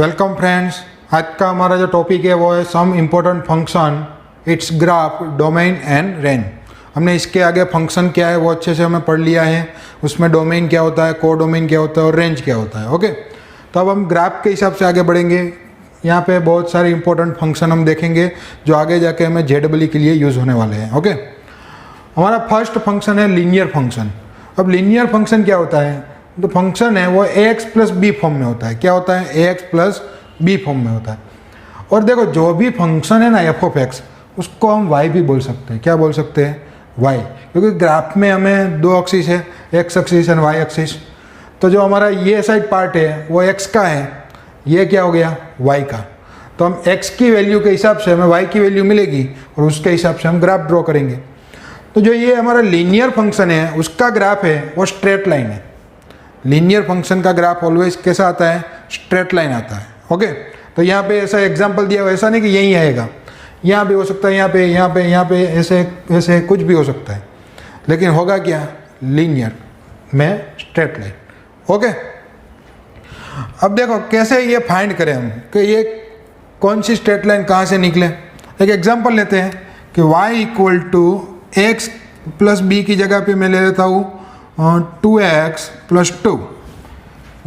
Welcome friends. आज का हमारा जो टॉपिक है वो है some important function, its graph, domain and range. हमने इसके आगे फंक्शन क्या है वो अच्छे से हमें पढ़ लिया है, उसमें डोमेन क्या होता है, को डोमेन क्या होता है और रेंज क्या होता है। ओके, तो अब हम ग्राफ के हिसाब से आगे बढ़ेंगे। यहाँ पे बहुत सारे इंपॉर्टेंट फंक्शन हम देखेंगे जो आगे जाके हमें जेडब्ल्यू के लिए यूज़ होने वाले हैं। ओके, हमारा फर्स्ट फंक्शन है लीनियर फंक्शन। अब लीनियर फंक्शन क्या होता है, तो फंक्शन है वो ax प्लस बी फॉर्म में होता है। क्या होता है, ax प्लस बी फॉर्म में होता है। और देखो जो भी फंक्शन है ना एफ ऑफ एक्स, उसको हम y भी बोल सकते हैं। क्या बोल सकते हैं, y, क्योंकि ग्राफ में हमें दो एक्सिस है, x axis and y axis. तो जो हमारा ये साइड पार्ट है वो x का है, ये क्या हो गया y का। तो हम x की वैल्यू के हिसाब से हमें y की वैल्यू मिलेगी और उसके हिसाब से हम ग्राफ ड्रॉ करेंगे। तो जो ये हमारा लीनियर फंक्शन है उसका ग्राफ है वो स्ट्रेट लाइन है। लीनियर फंक्शन का ग्राफ ऑलवेज कैसा आता है, स्ट्रेट लाइन आता है। ओके, तो यहाँ पे ऐसा एग्जांपल दिया हुआ, ऐसा नहीं कि यही आएगा, यहाँ भी हो सकता है, यहाँ पे यहाँ पे यहाँ पे ऐसे ऐसे कुछ भी हो सकता है, लेकिन होगा क्या, लीनियर में स्ट्रेट लाइन। ओके, अब देखो कैसे ये फाइंड करें हम कि ये कौन सी स्ट्रेट लाइन कहाँ से निकले। एक एग्जाम्पल लेते हैं कि y equal to x plus b की जगह पे मैं ले लेता हूँ 2x plus 2,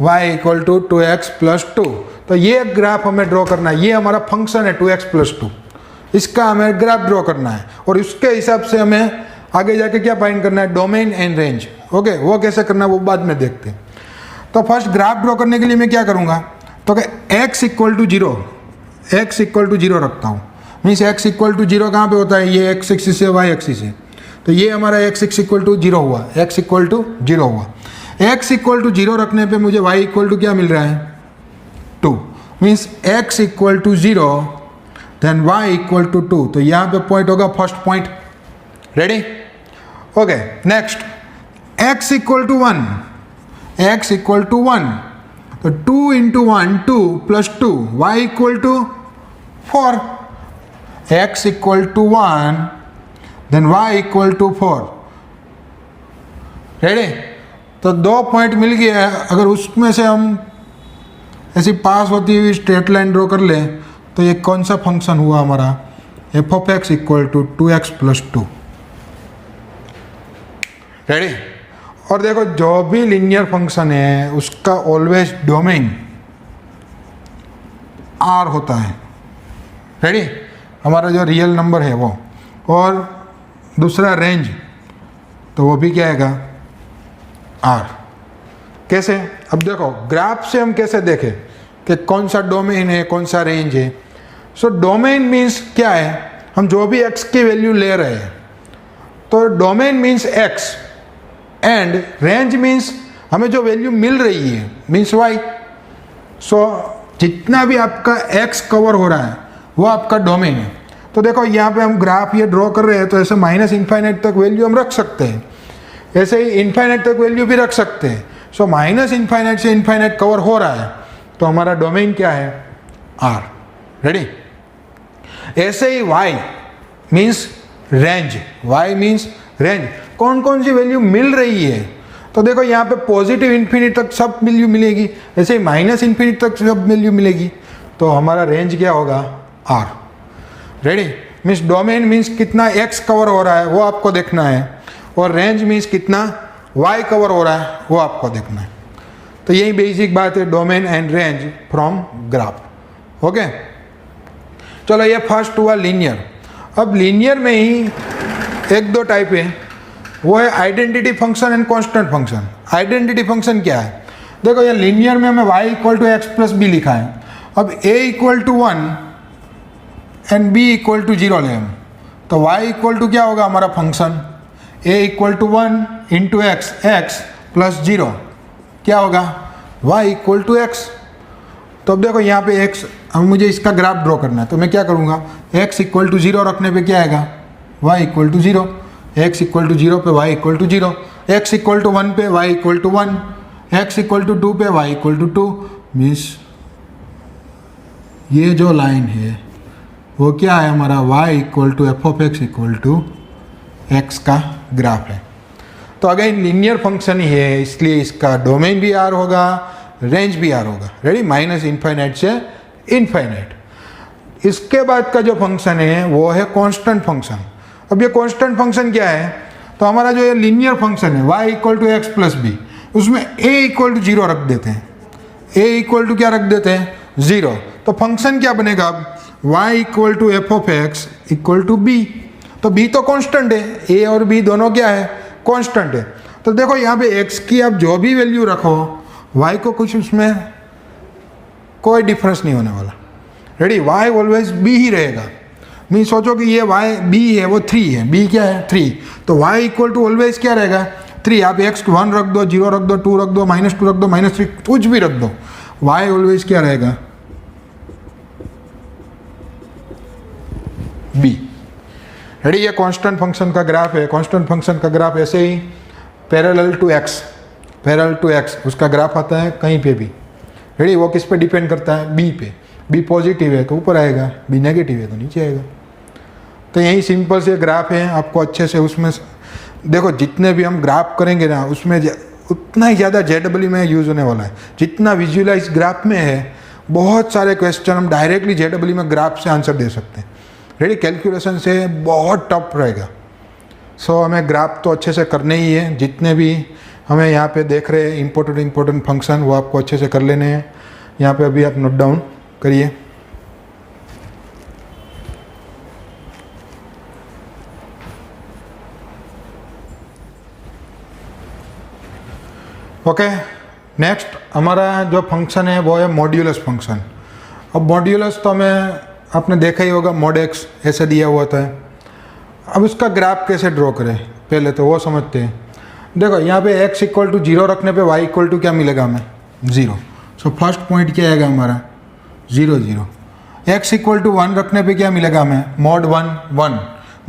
y equal to 2x plus 2। तो ये ग्राफ हमें ड्रॉ करना है। ये हमारा फंक्शन है 2x प्लस 2, इसका हमें ग्राफ ड्रॉ करना है और उसके हिसाब से हमें आगे जाके क्या फाइंड करना है, डोमेन एंड रेंज। ओके, वो कैसे करना है वो बाद में देखते हैं। तो फर्स्ट ग्राफ ड्रॉ करने के लिए मैं क्या करूँगा, तो x equal to 0, x equal to 0 रखता हूँ। मीन्स x इक्वल टू 0 कहाँ पे होता है, ये x एक्सिस से y एक्सिस है। तो ये हमारा x इक्वल टू 0 हुआ, x इक्वल टू 0 हुआ। x इक्वल टू 0 रखने पे मुझे y इक्वल टू क्या मिल रहा है, 2। Means x equal to 0 then y equal to 2। तो यहाँ पे पॉइंट होगा first point. Ready? Okay, next x equal to 1, x equal to 1, तो 2 into 1 2 plus 2, y equal to 4। x equal to 1 then y equal to 4। Ready? तो दो point मिल गया है। अगर उसमें से हम ऐसी पास होती हुई स्ट्रेट लाइन ड्रॉ कर लें तो ये कौन सा फंक्शन हुआ हमारा, f of x equal to 2x plus 2। Ready? और देखो जो भी लीनियर फंक्शन है उसका ऑलवेज डोमेन r होता है। रेडी? हमारा जो रियल नंबर है वो, और दूसरा रेंज, तो वो भी क्या आएगा, r। कैसे, अब देखो ग्राफ से हम कैसे देखें कि कौन सा डोमेन है कौन सा रेंज है। सो डोमेन मीन्स क्या है, हम जो भी x की वैल्यू ले रहे हैं, तो domain means x and range means हमें जो वैल्यू मिल रही है मीन्स y। सो जितना भी आपका x कवर हो रहा है वो आपका डोमेन है। तो देखो यहाँ पे हम ग्राफ ये ड्रॉ कर रहे हैं, तो ऐसे माइनस इन्फाइनाइट तक वैल्यू हम रख सकते हैं, ऐसे ही इन्फाइनाइट तक वैल्यू भी रख सकते हैं। सो माइनस इन्फाइनाइट से इन्फाइनाइट कवर हो रहा है तो हमारा डोमेन क्या है, r। रेडी? ऐसे ही y means range, y means range, कौन कौन सी वैल्यू मिल रही है। तो देखो यहाँ पे पॉजिटिव इन्फिनिटी तक सब वैल्यू मिलेगी, ऐसे ही माइनस इन्फिनिटी तक सब वैल्यू मिलेगी। तो हमारा रेंज क्या होगा, r। Ready? Means domain means कितना x कवर हो रहा है वो आपको देखना है, और रेंज मीन्स कितना y कवर हो रहा है वो आपको देखना है। तो यही बेसिक बात है, domain and range from graph. Okay, चलो ये फर्स्ट हुआ लीनियर। अब लीनियर में ही एक दो टाइप है, वो है identity function and constant function. Identity function क्या है, देखो ये लीनियर में हमें y equal to x plus b लिखा है। अब a equal to 1 and b equal to 0 लें हम, तो y इक्वल टू क्या होगा हमारा function, a equal to 1 into x, x plus 0 क्या होगा, y इक्वल टू एक्स। तो अब देखो यहाँ पे x, अब मुझे इसका ग्राफ ड्रॉ करना है, तो मैं क्या करूँगा, x इक्वल टू 0 रखने पे क्या आएगा, y equal to 0, x equal to 0 पे y equal to 0, x equal to 1 पे y equal to 1, x equal to 2 पे y इक्वल टू 2। मीन्स ये जो लाइन है वो क्या है हमारा, y equal to f of x equal to x का ग्राफ है। तो अगेन लीनियर फंक्शन ही है, इसलिए इसका डोमेन भी r होगा, रेंज भी आर होगा। रेडी, माइनस इनफाइनाइट से इनफाइनाइट। इसके बाद का जो फंक्शन है वो है कांस्टेंट फंक्शन। अब ये कांस्टेंट फंक्शन क्या है, तो हमारा जो ये लीनियर फंक्शन है y equal to x plus b, उसमें a इक्वल टू 0 रख देते हैं। a इक्वल टू क्या रख देते हैं, 0। तो फंक्शन क्या बनेगा अब, y equal to f of x equal to b. तो b तो कांस्टेंट है, a और b दोनों क्या है, कांस्टेंट है। तो देखो यहाँ पे x की आप जो भी वैल्यू रखो, y को कुछ उसमें कोई डिफरेंस नहीं होने वाला। रेडी, y ऑलवेज b ही रहेगा। मैं सोचो कि ये y b है, वो 3 है, b क्या है 3, तो y इक्वल टू ऑलवेज क्या रहेगा 3। आप x 1 रख दो, 0 रख दो, 2 रख दो, -2 रख दो, -3, कुछ भी रख दो, y ऑलवेज क्या रहेगा b। रेडी, ये कांस्टेंट फंक्शन का ग्राफ है। कांस्टेंट फंक्शन का ग्राफ ऐसे ही पैरेलल टू x उसका ग्राफ आता है कहीं पे भी। रेडी, वो किस पे डिपेंड करता है, b पे। b पॉजिटिव है तो ऊपर आएगा, b नेगेटिव है तो नीचे आएगा। तो यही सिंपल से ग्राफ है, आपको अच्छे से उसमें देखो जितने भी हम ग्राफ करेंगे ना, उसमें उतना ही ज़्यादा JEE में यूज़ होने वाला है। जितना विजुअलाइज ग्राफ में है, बहुत सारे क्वेश्चन हम डायरेक्टली JEE में ग्राफ से आंसर दे सकते हैं। रेडी, कैलकुलेशन से बहुत टफ रहेगा। सो हमें ग्राफ तो अच्छे से करने ही है। जितने भी हमें यहाँ पे देख रहे हैं इम्पोर्टेंट फंक्शन, वो आपको अच्छे से कर लेने हैं। यहाँ पे अभी आप नोट डाउन करिए। ओके, नेक्स्ट हमारा जो फंक्शन है वो है मॉड्यूलस फंक्शन। अब मॉड्यूलस तो हमें आपने देखा ही होगा, mod x ऐसे दिया हुआ था। अब उसका ग्राफ कैसे ड्रॉ करें, पहले तो वो समझते हैं। देखो यहाँ पे x इक्वल टू 0 रखने पे y इक्वल टू क्या मिलेगा हमें, 0। सो फर्स्ट पॉइंट क्या आएगा हमारा, 0 0। x इक्वल टू 1 रखने पे क्या मिलेगा हमें, mod 1 1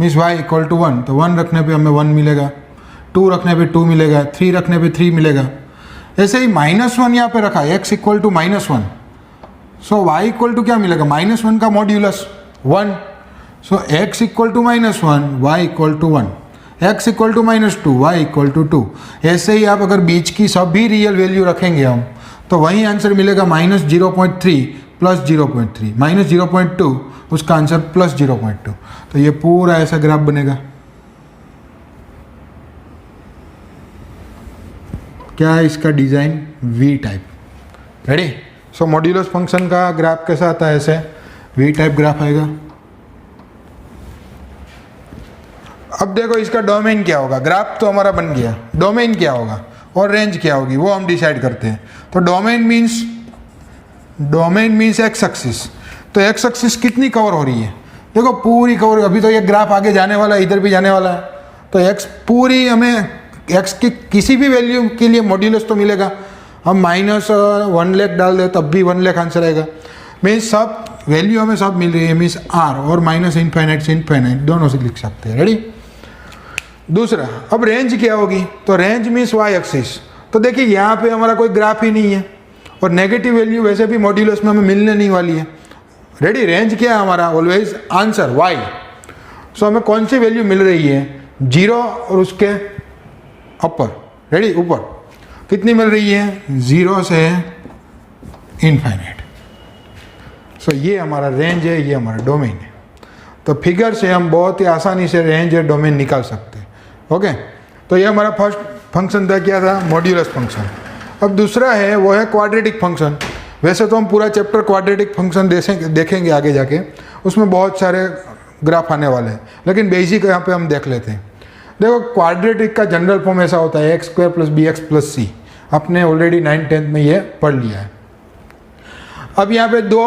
means y equal to 1, तो 1 रखने पे हमें 1 मिलेगा, 2 रखने पे 2 मिलेगा, 3 रखने पे 3 मिलेगा। ऐसे ही -1 यहाँ पे रखा, x equal to -1, so y equal to क्या मिलेगा, -1 का modulus 1। So x equal to -1, y equal to 1, x equal to -2, y equal to 2। ऐसे ही आप अगर बीच की सभी रियल वैल्यू रखेंगे हम, तो वही आंसर मिलेगा -0.3 प्लस 0.3, -0.2 उसका आंसर प्लस 0.2। तो ये पूरा ऐसा ग्राफ बनेगा। क्या है इसका डिज़ाइन, V टाइप। रेडी, सो मॉड्यूलस फंक्शन का ग्राफ कैसा आता है, ऐसे V टाइप ग्राफ आएगा। अब देखो इसका डोमेन क्या होगा, ग्राफ तो हमारा बन गया, डोमेन क्या होगा और रेंज क्या होगी वो हम डिसाइड करते हैं। तो डोमेन मीन्स एक्स एक्सिस। तो एक्स एक्सिस कितनी कवर हो रही है, देखो पूरी कवर। अभी तो ये ग्राफ आगे जाने वाला है, इधर भी जाने वाला है, तो एक्स पूरी हमें एक्स की किसी भी वैल्यू के लिए मॉड्यूलस तो मिलेगा। हम -1 लाख डाल दे तब भी 1 लाख आंसर आएगा। मीन्स सब वैल्यू हमें सब मिल रही है, मीन्स आर और -इनफाइनाइट से इनफाइनाइट दोनों से लिख सकते हैं। रेडी, दूसरा अब रेंज क्या होगी, तो रेंज मीन्स वाई एक्सिस। तो देखिए यहाँ पे हमारा कोई ग्राफ ही नहीं है और नेगेटिव वैल्यू वैसे भी मॉड्यूलस में हमें मिलने नहीं वाली है। रेडी, रेंज क्या है हमारा, ऑलवेज आंसर वाई। सो हमें कौन सी वैल्यू मिल रही है, 0 और उसके अपर। रेडी, ऊपर कितनी मिल रही है, 0 से इनफाइनाइट। सो ये हमारा रेंज है, ये हमारा डोमेन है। तो फिगर से हम बहुत ही आसानी से रेंज और डोमेन निकाल सकते हैं। ओके, तो ये हमारा फर्स्ट फंक्शन था, क्या था, मॉड्यूलस फंक्शन। अब दूसरा है वो है क्वाड्रेटिक फंक्शन। वैसे तो हम पूरा चैप्टर क्वाड्रेटिक फंक्शन देखेंगे आगे जाके, उसमें बहुत सारे ग्राफ आने वाले हैं, लेकिन बेसिक यहाँ पे हम देख लेते हैं। देखो क्वाड्रेटिक का जनरल फॉर्म ऐसा होता है x² + bx + c। आपने ऑलरेडी 9th-10th में ये पढ़ लिया है। अब यहाँ पे दो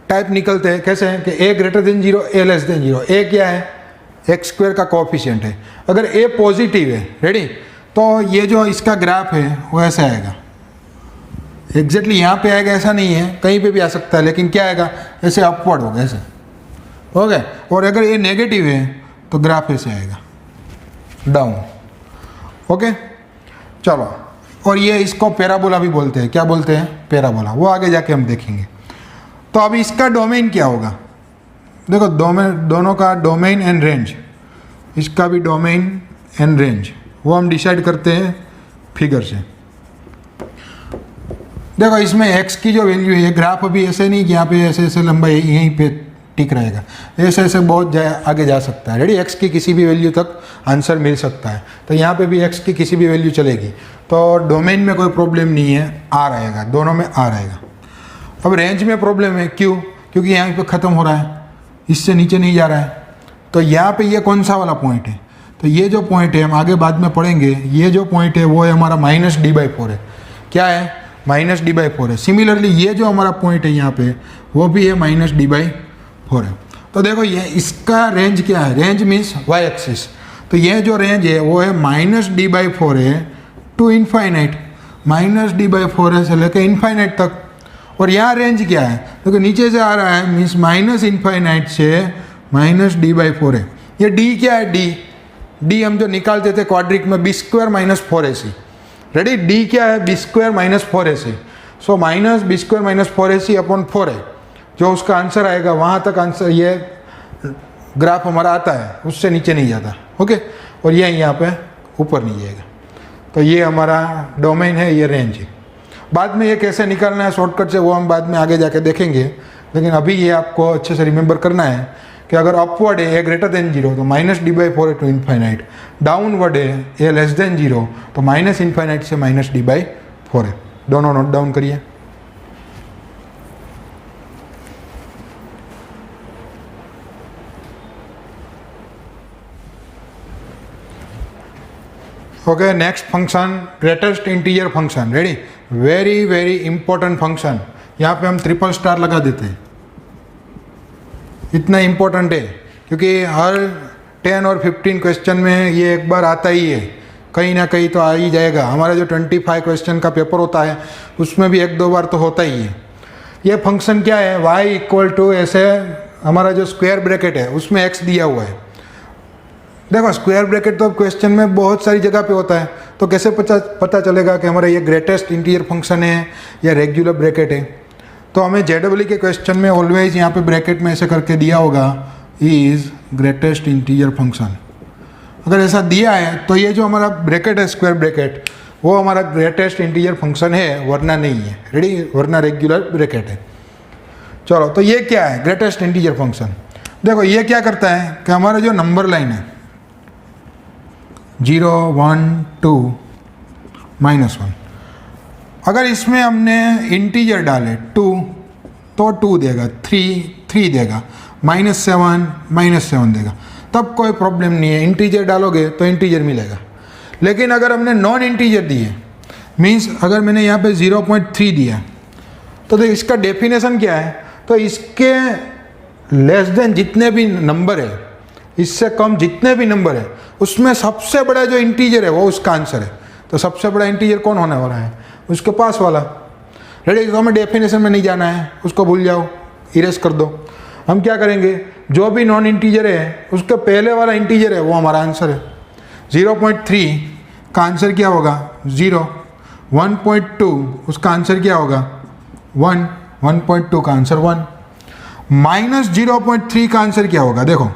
टाइप निकलते हैं, कैसे हैं कि a > 0, a < 0। a क्या है, x² का कोएफिशिएंट है। अगर a पॉजिटिव है, रेडी, तो ये जो इसका ग्राफ है वो ऐसा आएगा। एग्जैक्टली यहाँ पे आएगा ऐसा नहीं है, कहीं पे भी आ सकता है, लेकिन क्या आएगा, ऐसे अपवर्ड होगा, ऐसे हो गया। और अगर ये नेगेटिव है तो ग्राफ ऐसे आएगा, डाउन। ओके, चलो। और ये इसको पैराबोला भी बोलते हैं। क्या बोलते हैं, पैराबोला। वो आगे जाके हम देखेंगे। तो अब इसका डोमेन क्या होगा, देखो दोनों का डोमेन एंड रेंज, इसका भी डोमेन एंड रेंज वो हम डिसाइड करते हैं फिगर से। देखो इसमें x की जो वैल्यू है, ग्राफ अभी ऐसे नहीं कि यहाँ पे ऐसे ऐसे लंबा यहीं पे टिक रहेगा, ऐसे ऐसे बहुत आगे जा सकता है। रेडी, x की किसी भी वैल्यू तक आंसर मिल सकता है। तो यहाँ पे भी x की किसी भी वैल्यू चलेगी, तो डोमेन में कोई प्रॉब्लम नहीं है, आ रहेगा, दोनों में आ रहेगा। अब रेंज में प्रॉब्लम है, क्यों? क्योंकि यहाँ पे ख़त्म हो रहा है, इससे नीचे नहीं जा रहा है। तो यहाँ पे ये कौन सा वाला पॉइंट है? तो ये जो पॉइंट है हम आगे बाद में पढ़ेंगे, ये जो पॉइंट है वो है हमारा -d/4 है। क्या है? -d/4 है। सिमिलरली ये जो हमारा पॉइंट है यहाँ पे वो भी है -d/4 है। तो देखो ये इसका रेंज क्या है? Range means y axis. तो ये जो रेंज है वो है -d/4 है टू इनफाइनाइट, -d/4 से लेकर इनफाइनाइट तक। और यहाँ रेंज क्या है? देखो नीचे से आ रहा है, मीन्स -इनफाइनाइट से -d/4 है। ये d क्या है? d हम जो निकालते थे क्वाड्रिक में b² - 4ac। रेडी, d क्या है? b² - 4ac। सो -b² - 4ac अपॉन 4 है, जो उसका आंसर आएगा वहाँ तक आंसर ये ग्राफ हमारा आता है, उससे नीचे नहीं जाता। ओके, और ये यहाँ पे ऊपर नहीं जाएगा। तो ये हमारा डोमेन है, ये रेंज है। बाद में ये कैसे निकालना है शॉर्टकट से, वो हम बाद में आगे जाके देखेंगे। लेकिन अभी ये आपको अच्छे से रिमेंबर करना है कि अगर अपवर्ड है ए ग्रेटर देन 0 तो -d/4 है टू इनफाइनाइट, डाउनवर्ड है ए लेस देन 0 तो -इनफाइनाइट से -d/4 है। दोनों नोट डाउन करिए। Okay, next function greatest integer function. Ready, very very important function. यहाँ पे हम ट्रिपल स्टार लगा देते हैं, इतना इंपॉर्टेंट है क्योंकि हर 10 और 15 क्वेश्चन में ये एक बार आता ही है, कहीं ना कहीं तो आ ही जाएगा। हमारा जो 25 क्वेश्चन का पेपर होता है उसमें भी 1-2 बार तो होता ही है। ये फंक्शन क्या है? y = ऐसे हमारा जो स्क्वायर ब्रैकेट है उसमें x दिया हुआ है। देखो स्क्वायर ब्रैकेट तो क्वेश्चन में बहुत सारी जगह पे होता है, तो कैसे पता चलेगा कि हमारा ये ग्रेटेस्ट इंटीजर फंक्शन है या रेगुलर ब्रैकेट है? तो हमें JEE के क्वेश्चन में ऑलवेज यहाँ पे ब्रैकेट में ऐसे करके दिया होगा, इज ग्रेटेस्ट इंटीजर फंक्शन। अगर ऐसा दिया है तो ये जो हमारा ब्रैकेट है स्क्वायर ब्रैकेट, वो हमारा ग्रेटेस्ट इंटीजर फंक्शन है, वरना नहीं है। रेडी, वरना रेगुलर ब्रैकेट है। चलो, तो ये क्या है? Greatest integer function. देखो ये क्या करता है कि हमारा जो नंबर लाइन है 0, 1, 2, -1, अगर इसमें हमने इंटीजर डाले 2 तो 2 देगा, 3 देगा, -7 देगा, तब कोई प्रॉब्लम नहीं है। इंटीजर डालोगे तो इंटीजर मिलेगा। लेकिन अगर हमने नॉन इंटीजर दिए, मीन्स अगर मैंने यहाँ पे 0.3 दिया, तो इसका डेफिनेशन क्या है? तो इसके लेस देन जितने भी नंबर है, इससे कम जितने भी नंबर है, उसमें सबसे बड़ा जो इंटीजर है वो उसका आंसर है। तो सबसे बड़ा इंटीजर कौन होने वाला है? उसके पास वाला। रेडी, तो हमें डेफिनेशन में नहीं जाना है, उसको भूल जाओ, इरेज कर दो। हम क्या करेंगे? जो भी नॉन इंटीजर है उसके पहले वाला इंटीजर है वो हमारा आंसर है। 0.3 का आंसर क्या होगा? 0। 1.2 उसका आंसर क्या होगा? 1। 1.2 का आंसर 1। -0.3 का आंसर क्या होगा? देखो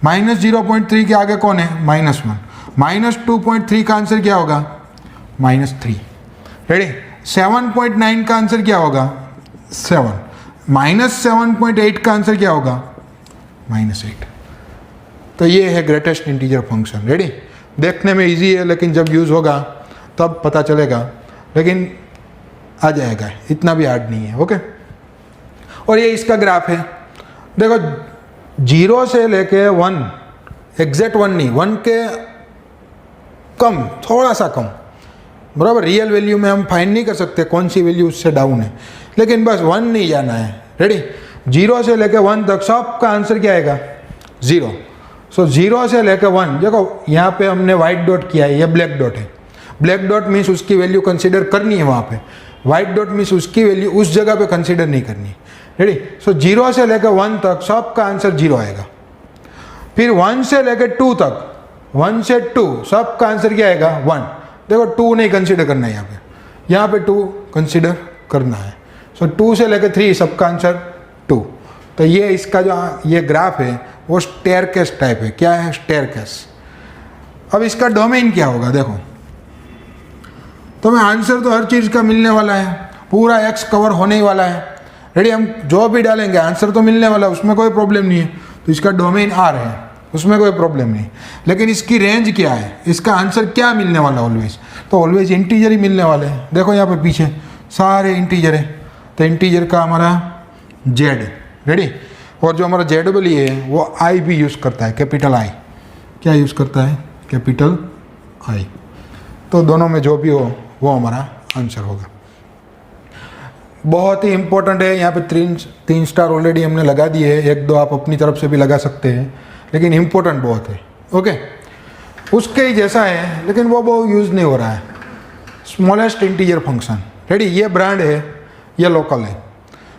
-0.3 के आगे कौन है? -1। -2.3 का आंसर क्या होगा? -3। रेडी, 7.9 का आंसर क्या होगा? 7। -7.8 का आंसर क्या होगा? -8। तो ये है ग्रेटेस्ट इंटीजर फंक्शन। रेडी, देखने में इजी है लेकिन जब यूज़ होगा तब पता चलेगा, लेकिन आ जाएगा, इतना भी हार्ड नहीं है। ओके, और ये इसका ग्राफ है। देखो 0 से लेके 1, एग्जैक्ट 1 नहीं, 1 के कम, थोड़ा सा कम, बराबर। रियल वैल्यू में हम फाइंड नहीं कर सकते कौन सी वैल्यू उससे डाउन है, लेकिन बस 1 नहीं जाना है। रेडी, 0 से लेके 1 तक सबका आंसर क्या आएगा? 0। सो 0 से लेके 1, देखो यहाँ पे हमने व्हाइट डॉट किया है, ये ब्लैक डॉट है। ब्लैक डॉट मीन्स उसकी वैल्यू कंसिडर करनी है वहाँ पे, व्हाइट डॉट मीन्स उसकी वैल्यू उस जगह पे कंसिडर नहीं करनी। रेडी, सो 0 से लेकर 1 तक सबका आंसर 0 आएगा। फिर 1 से लेकर 2 तक, 1 से 2 सबका आंसर क्या आएगा? 1। देखो 2 नहीं कंसिडर करना है यहाँ पे 2 कंसिडर करना है। सो 2 से लेकर 3 सबका आंसर 2। तो ये इसका जो ये ग्राफ है वो स्टेयरकेस टाइप है। क्या है? स्टेयरकेस। अब इसका डोमेन क्या होगा? देखो, तो मैं आंसर तो हर चीज़ का मिलने वाला है, पूरा एक्स कवर होने ही वाला है। रेडी, हम जो भी डालेंगे आंसर तो मिलने वाला है, उसमें कोई प्रॉब्लम नहीं है। तो इसका डोमेन आर है, उसमें कोई प्रॉब्लम नहीं। लेकिन इसकी रेंज क्या है, इसका आंसर क्या मिलने वाला ऑलवेज, तो ऑलवेज इंटीजर ही मिलने वाले हैं। देखो यहाँ पे पीछे सारे इंटीजर है, तो इंटीजर का हमारा जेड। रेडी, और जो हमारा जेडबल है वो आई भी यूज़ करता है, कैपिटल आई। क्या यूज़ करता है, कैपिटल आई। तो दोनों में जो भी हो वो हमारा आंसर होगा। बहुत ही इंपॉर्टेंट है। यहाँ पे तीन स्टार ऑलरेडी हमने लगा दिए है, एक दो आप अपनी तरफ से भी लगा सकते हैं, लेकिन इम्पोर्टेंट बहुत है। ओके, उसके ही जैसा है लेकिन वो बहुत यूज़ नहीं हो रहा है, स्मॉलेस्ट इंटीजर फंक्शन। रेडी, ये ब्रांड है, ये लोकल है,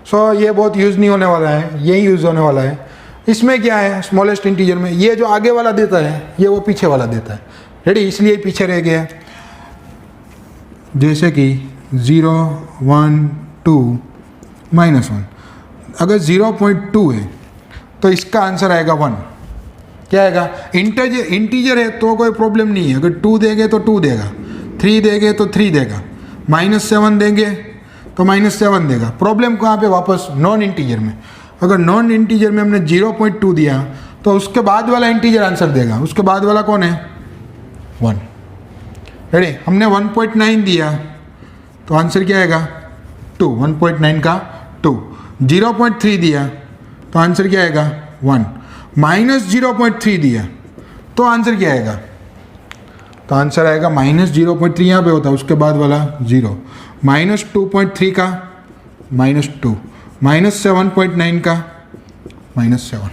सो ये बहुत यूज़ नहीं होने वाला है, यही यूज़ होने वाला है। इसमें क्या है, स्मॉलेस्ट इंटीजर में ये जो आगे वाला देता है ये वो पीछे वाला देता है। रेडी, इसलिए पीछे रह गया। जैसे कि 0, 1, 2, -1। अगर 0.2 है तो इसका आंसर आएगा 1। क्या आएगा, इंटीजर है तो कोई प्रॉब्लम नहीं है। अगर 2 देंगे तो 2 देगा, 3 देंगे तो 3 देगा, -7 देंगे तो -7 देगा। प्रॉब्लम कहाँ पे, वापस नॉन इंटीजर में। अगर नॉन इंटीजर में हमने 0.2 दिया तो उसके बाद वाला इंटीजर आंसर देगा। उसके बाद वाला कौन है, 1। रेडी, हमने 1.9 दिया तो आंसर क्या आएगा, 2। 1.9 का 2। 0.3 दिया तो आंसर क्या आएगा, 1। -0.3 दिया तो आंसर क्या आएगा, तो आंसर आएगा -0.3 यहाँ पे होता है, उसके बाद वाला 0। -2.3 का -2, -7.9 का -7।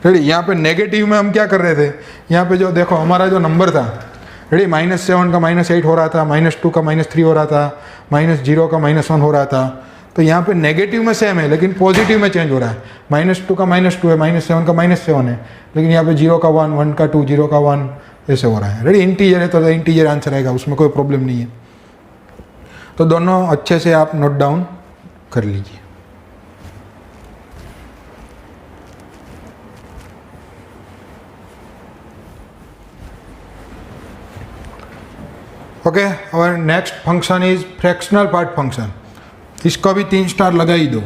रेडी, यहाँ पे नेगेटिव में हम क्या कर रहे थे, यहाँ पे जो देखो हमारा जो नंबर था, रेडी, -7 का -8 हो रहा था, -2 का -3 हो रहा था, -0 का -1 हो रहा था। तो यहाँ पे नेगेटिव में सेम है लेकिन पॉजिटिव में चेंज हो रहा है। -2 का -2 है, -7 का -7 है, लेकिन यहाँ पे 0 का 1, 1 का 2, 0 का 1 ऐसे हो रहा है। रेडी, इंटीजर है तो इंटीजर आंसर आएगा, उसमें कोई प्रॉब्लम नहीं है। तो दोनों अच्छे से आप नोट डाउन कर लीजिए। ओके, और next function is fractional part function. इसको भी 3 स्टार लगा ही दो,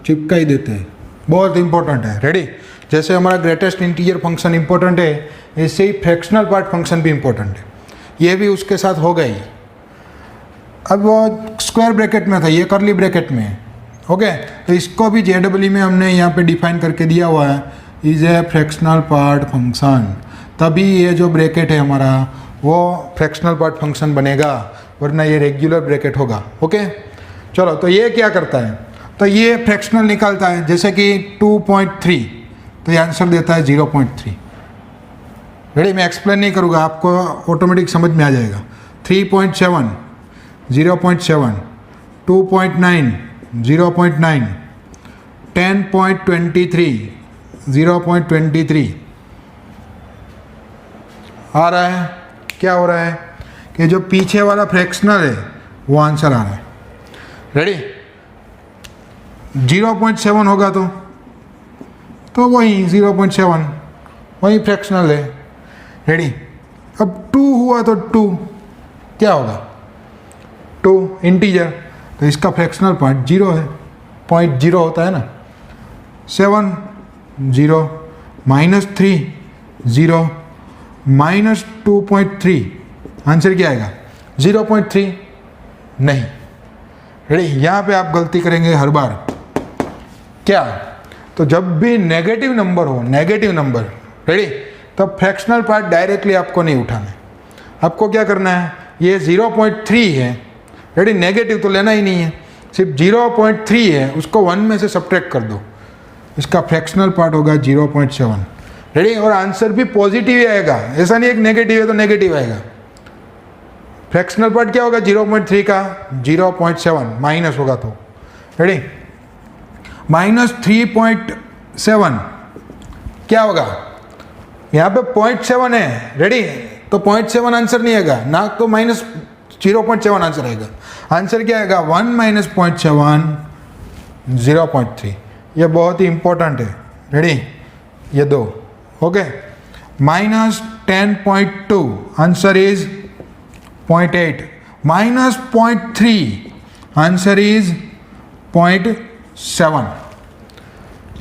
चिपका ही देते हैं, बहुत इंपॉर्टेंट है। रेडी, जैसे हमारा ग्रेटेस्ट इंटीजर फंक्शन इंपॉर्टेंट है, ऐसे ही फ्रैक्शनल पार्ट फंक्शन भी इंपॉर्टेंट है। ये भी उसके साथ हो गई। अब वो स्क्वायर ब्रैकेट में था, ये करली ब्रैकेट में है। ओके, तो इसको भी जेडब्ल्यू में हमने यहाँ पे डिफाइन करके दिया हुआ है, is a fractional part function. तभी ये जो ब्रैकेट है हमारा वो फ्रैक्शनल पार्ट फंक्शन बनेगा, वरना ये रेगुलर ब्रैकेट होगा। ओके, चलो, तो ये क्या करता है, तो ये फ्रैक्शनल निकालता है। जैसे कि 2.3, तो ये आंसर देता है 0.3। रेडी, मैं एक्सप्लेन नहीं करूँगा, आपको ऑटोमेटिक समझ में आ जाएगा। 3.7, 0.7, 2.9, 0.9, 10.23, 0.23 आ रहा है। क्या हो रहा है कि जो पीछे वाला फ्रैक्शनल है वो आंसर आ रहा है। रेडी, 0.7 होगा तो वही 0.7 वही फ्रैक्शनल है। रेडी, अब 2 हुआ तो 2 क्या होगा, 2 इंटीजर, तो इसका फ्रैक्शनल पार्ट 0 है, 0.0 होता है ना। 7, 0, -3, 0, -2.3, आंसर क्या आएगा, 0.3 नहीं। रेडी, यहाँ पे आप गलती करेंगे हर बार। क्या, तो जब भी नेगेटिव नंबर हो, नेगेटिव नंबर, रेडी, तब फ्रैक्शनल पार्ट डायरेक्टली आपको नहीं उठाना है। आपको क्या करना है, ये 0.3 है, रेडी, नेगेटिव तो लेना ही नहीं है, सिर्फ 0.3 है, उसको 1 में से सब्ट्रैक्ट कर दो, इसका फ्रैक्शनल पार्ट होगा 0.7। रेडी, और आंसर भी पॉजिटिव ही आएगा, ऐसा नहीं एक नेगेटिव है तो नेगेटिव आएगा। फ्रैक्शनल पार्ट क्या होगा, 0.3 का 0.7 माइनस होगा तो, रेडी, -3.7 क्या होगा, यहाँ पे 0.7 है। रेडी, तो 0.7 आंसर नहीं आएगा ना, तो -0.7 आंसर आएगा। आंसर क्या आएगा, 1 - 0.7, 0.3। ये बहुत ही इंपॉर्टेंट है। रेडी, ये दो। Okay, -10.2 answer is 0.8, -0.3 answer is 0.7।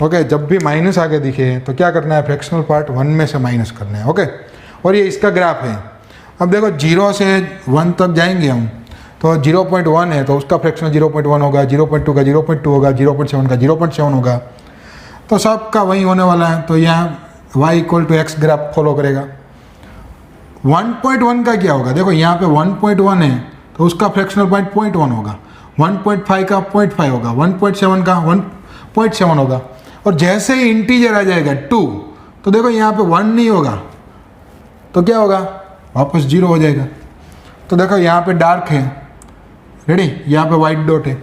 Okay, जब भी माइनस आगे दिखे तो क्या करना है, फ्रैक्शनल पार्ट 1 में से माइनस करना है। ओके, और ये इसका ग्राफ है। अब देखो 0 से 1 तक जाएंगे हम, तो 0.1 है तो उसका फ्रैक्शनल 0.1 होगा, 0.2 का 0.2 होगा, 0.7 का 0.7 होगा, तो सबका वही होने वाला है। तो यहाँ y = x ग्राफ फॉलो करेगा। 1.1 का क्या होगा, देखो यहाँ पे 1.1 है तो उसका फ्रैक्शनल पॉइंट 0.1 होगा, 1.5 का 0.5 होगा, 1.7 का 1.7 होगा। और जैसे ही इंटीजर आ जाएगा 2, तो देखो यहाँ पे 1 नहीं होगा तो क्या होगा, वापस 0 हो जाएगा। तो देखो यहाँ पे डार्क है, रेडी, यहाँ पे वाइट डॉट है।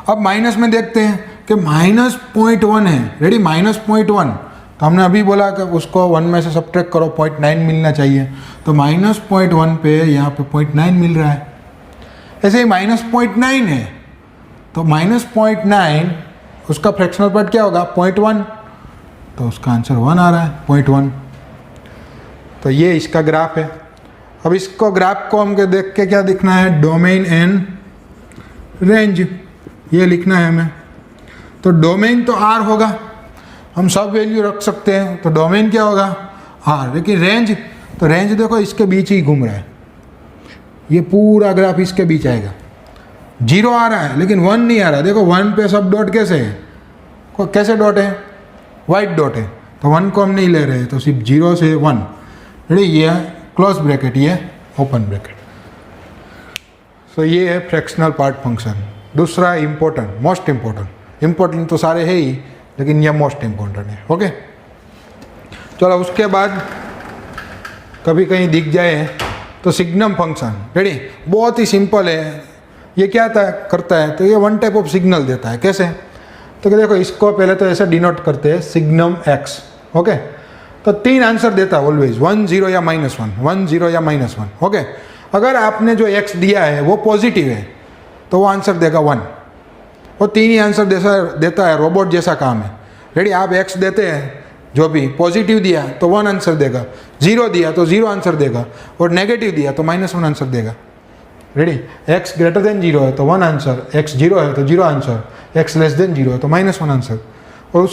अब माइनस में देखते हैं कि -0.1 है, रेडी, -0.1, तो हमने अभी बोला कि उसको 1 में से सब्ट्रैक्ट करो, 0.9 मिलना चाहिए। तो -0.1 पे यहाँ पे 0.9 मिल रहा है। ऐसे ही -0.9 है तो -0.9 उसका फ्रैक्शनल पार्ट क्या होगा, 0.1, तो उसका आंसर 1 आ रहा है, 0.1। तो ये इसका ग्राफ है। अब इसको ग्राफ को हम देख के क्या दिखना है, डोमेन एंड रेंज, ये लिखना है हमें। तो डोमेन तो R होगा, हम सब वैल्यू रख सकते हैं, तो डोमेन क्या होगा, R। लेकिन रेंज, तो रेंज देखो इसके बीच ही घूम रहा है, ये पूरा ग्राफ इसके बीच आएगा। 0 आ रहा है लेकिन 1 नहीं आ रहा, देखो 1 पे सब डॉट कैसे है, कैसे डॉट है, वाइट डॉट है, तो 1 को हम नहीं ले रहे, तो सिर्फ 0 से 1, रेडी, ये क्लोज ब्रैकेट, ये ओपन ब्रैकेट। तो ये है फ्रैक्शनल पार्ट फंक्शन। दूसरा इम्पोर्टेंट, मोस्ट इम्पोर्टेंट तो सारे है ही, लेकिन ये मोस्ट इम्पोर्टेंट है। ओके, चलो उसके बाद कभी कहीं दिख जाए तो सिग्नम फंक्शन, रेडी, बहुत ही सिंपल है। ये क्या करता है, तो ये 1 टाइप ऑफ सिग्नल देता है। कैसे, तो देखो इसको पहले तो ऐसे डिनोट करते हैं, सिग्नम x। ओके, तो 3 आंसर देता है ऑलवेज, 1 0 या -1, 1 0 या -1। ओके, अगर आपने जो x दिया है वो पॉजिटिव है तो वो आंसर देगा 1। वो 3 ही आंसर देता है, रोबोट जैसा काम है। रेडी, आप x देते हैं, जो भी पॉजिटिव दिया तो 1 आंसर देगा, 0 दिया तो 0 आंसर देगा, और नेगेटिव दिया तो -1 आंसर देगा। रेडी, x > 0 है तो 1 आंसर, x 0 है तो 0 आंसर, x < 0 है तो -1 आंसर। और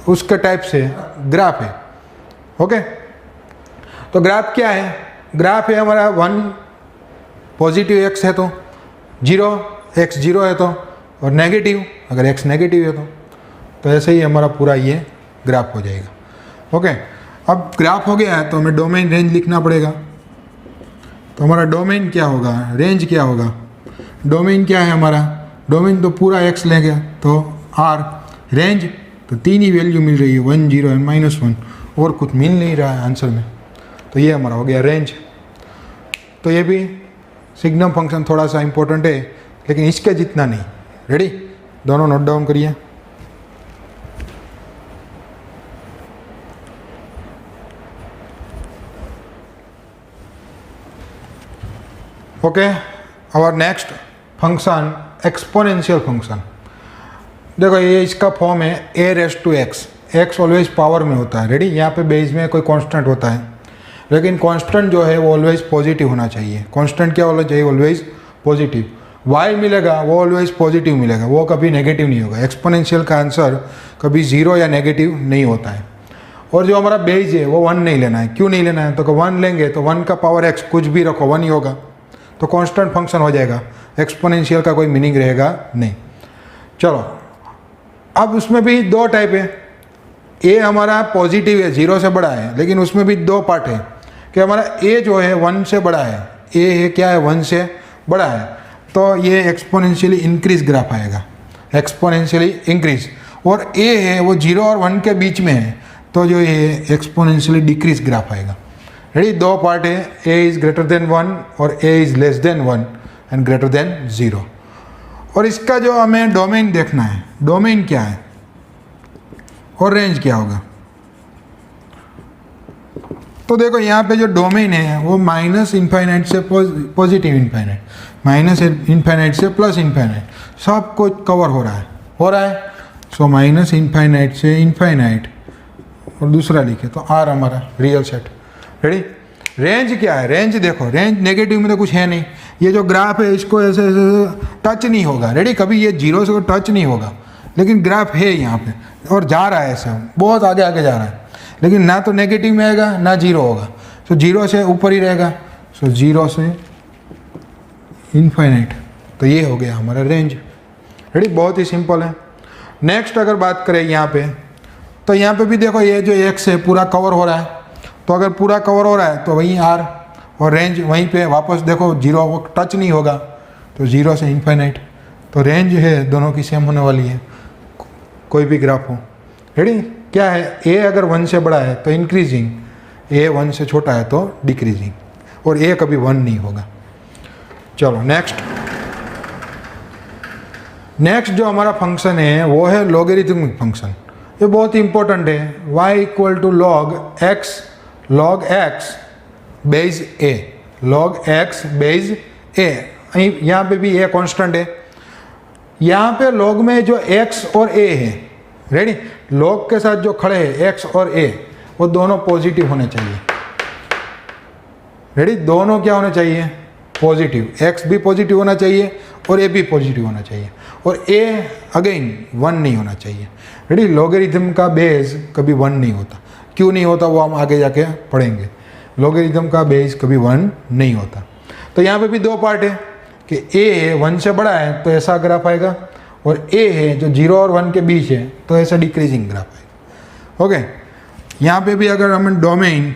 उसके टाइप से ग्राफ है। ओके, तो ग्राफ क्या है, ग्राफ है हमारा 1 पॉजिटिव x है तो 0, x 0 है तो, और नेगेटिव अगर x नेगेटिव है तो ऐसे ही हमारा पूरा ये ग्राफ हो जाएगा। ओके, अब ग्राफ हो गया है तो हमें डोमेन रेंज लिखना पड़ेगा। तो हमारा डोमेन क्या होगा, रेंज क्या होगा, डोमेन क्या है हमारा, डोमेन तो पूरा x लेंगे तो R, रेंज तो 3 ही वैल्यू मिल रही है, 1 0 एंड -1, और कुछ मिल नहीं रहा है आंसर में, तो ये हमारा हो गया रेंज। तो ये भी सिग्नम फंक्शन थोड़ा सा इंपॉर्टेंट है, लेकिन इसके जितना नहीं। रेडी, दोनों नोट डाउन करिए। Okay, our next function exponential function. देखो ये इसका फॉर्म है a⁻x, x ऑलवेज पावर में होता है। रेडी, यहाँ पे बेस में कोई कांस्टेंट होता है, लेकिन कांस्टेंट जो है वो ऑलवेज पॉजिटिव होना चाहिए। कांस्टेंट क्या होना चाहिए, ऑलवेज पॉजिटिव। y मिलेगा वो ऑलवेज पॉजिटिव मिलेगा, वो कभी नेगेटिव नहीं होगा। एक्सपोनेंशियल का आंसर कभी 0 या नेगेटिव नहीं होता है। और जो हमारा बेस है वो 1 नहीं लेना है। क्यों नहीं लेना है, तो 1 लेंगे तो 1 का पावर x कुछ भी रखो 1 ही होगा, तो कांस्टेंट फंक्शन हो जाएगा, एक्सपोनेंशियल का कोई मीनिंग रहेगा नहीं। चलो, अब उसमें भी 2 टाइप है। ए हमारा पॉजिटिव है, 0 से बड़ा है, लेकिन उसमें भी 2 पार्ट है कि हमारा ए जो है 1 से बड़ा है, ए है क्या है 1 से बड़ा है, तो ये एक्सपोनेंशियली इंक्रीज ग्राफ आएगा, एक्सपोनेंशियली इंक्रीज। और ए है वो 0 और 1 के बीच में है, तो जो ये एक्सपोनेंशियली डिक्रीज ग्राफ आएगा। रेडी, 2 पार्ट है, ए इज़ > 1 और ए इज़ < 1 एंड > 0। और इसका जो हमें डोमेन देखना है, डोमेन क्या है और रेंज क्या होगा। तो देखो यहाँ पे जो डोमेन है वो -∞ से पॉजिटिव इन्फाइनाइट, -∞ से +∞, सब कुछ कवर हो रहा है। सो -∞ से इन्फाइनाइट, और दूसरा लिखे तो R हमारा रियल सेट। रेडी, रेंज क्या है, रेंज देखो, रेंज नेगेटिव में तो कुछ है नहीं, ये जो ग्राफ है इसको ऐसे ऐसे टच नहीं होगा, रेडी, कभी ये जीरो से टच नहीं होगा, लेकिन ग्राफ है यहाँ पे और जा रहा है ऐसे बहुत आगे आगे जा रहा है, लेकिन ना तो नेगेटिव में आएगा ना जीरो होगा, सो जीरो से ऊपर ही रहेगा, सो जीरो से इनफाइनाइट। तो ये हो गया हमारा रेंज, रेडी, बहुत ही सिंपल है। नेक्स्ट अगर बात करें यहाँ पे, तो यहाँ पे भी देखो ये जो एक्स है पूरा कवर हो रहा है, तो अगर पूरा कवर हो रहा है तो वहीं आर और रेंज वहीं पे वापस देखो जीरो टच नहीं होगा, तो जीरो से इनफाइनाइट। तो रेंज है दोनों की सेम होने वाली है, कोई भी ग्राफ हो, रेडी। क्या है, ए अगर 1 से बड़ा है तो इंक्रीजिंग, ए 1 से छोटा है तो डिक्रीजिंग, और ए कभी 1 नहीं होगा। चलो नेक्स्ट जो हमारा फंक्शन है वो है लॉगरिथमिक फंक्शन। ये बहुत ही इंपॉर्टेंट है, y equal to log x base a, log x base a. यहाँ पे भी ए कांस्टेंट है, यहाँ पे लॉग में जो x और a है, रेडी, लॉग के साथ जो खड़े हैं x और a वो दोनों पॉजिटिव होने चाहिए, रेडी, दोनों क्या होने चाहिए, पॉजिटिव, x भी पॉजिटिव होना चाहिए और a भी पॉजिटिव होना चाहिए, और a अगेन 1 नहीं होना चाहिए, रेडी। लॉगरिथम का बेस कभी 1 नहीं होता, क्यों नहीं होता वो हम आगे जाके पढ़ेंगे। लॉगरिथम का बेस कभी 1 नहीं होता। तो यहाँ पे भी दो पार्ट है कि a 1 से बड़ा है तो ऐसा ग्राफ आएगा, और a है जो 0 और 1 के बीच है तो ऐसा डिक्रीजिंग ग्राफ आएगा। ओके, यहाँ पे भी अगर हम डोमेन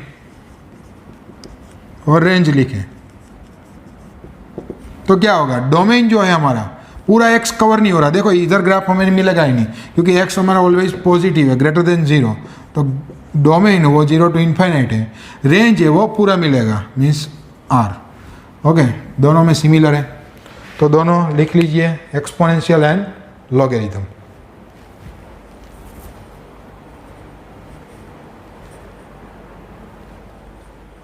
और रेंज लिखें तो क्या होगा, डोमेन जो है हमारा पूरा x कवर नहीं हो रहा, देखो इधर ग्राफ हमें मिलेगा ही नहीं क्योंकि x हमारा ऑलवेज पॉजिटिव है, ग्रेटर देन 0, तो डोमेन वो 0 टू इनफाइनाइट है, रेंज है वो पूरा मिलेगा, मीन्स r। ओके, दोनों में सिमिलर है, तो दोनों लिख लीजिए, exponential and logarithm.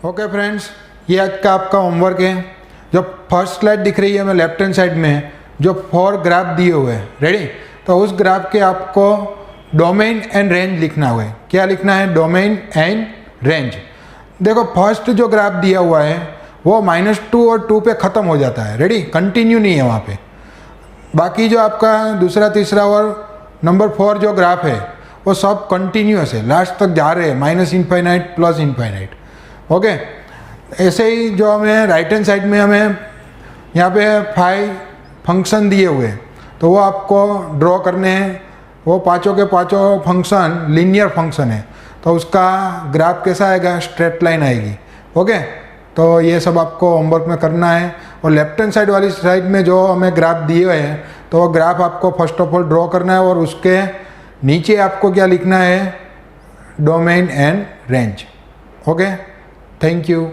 Okay friends, ये आज का आपका होमवर्क है। जो फर्स्ट स्लाइड दिख रही है हमें लेफ्ट हैंड साइड में, जो 4 ग्राफ दिए हुए हैं, रेडी, तो उस ग्राफ के आपको डोमेन एंड रेंज लिखना हुआ है। क्या लिखना है, डोमेन एंड रेंज। देखो फर्स्ट जो ग्राफ दिया हुआ है वो -2 और 2 पे ख़त्म हो जाता है, रेडी, कंटिन्यू नहीं है वहाँ पे। बाकी जो आपका दूसरा तीसरा और नंबर 4 जो ग्राफ है वो सब कंटिन्यूअस है, लास्ट तक जा रहे हैं, minus infinite plus infinite. Okay, ऐसे ही जो हमें राइट हैंड साइड में हमें यहाँ पे 5 फंक्शन दिए हुए हैं, तो वो आपको ड्रॉ करने हैं। वो पाँचों के पाँचों फंक्शन लीनियर फंक्शन है, तो उसका ग्राफ कैसा आएगा, स्ट्रेट लाइन आएगी। ओके, तो ये सब आपको होमवर्क में करना है। और लेफ्ट हैंड साइड वाली साइड में जो हमें ग्राफ दिए हुए हैं, तो वो ग्राफ आपको फर्स्ट ऑफ ऑल ड्रॉ करना है, और उसके नीचे आपको क्या लिखना है, domain and range. Okay, thank you.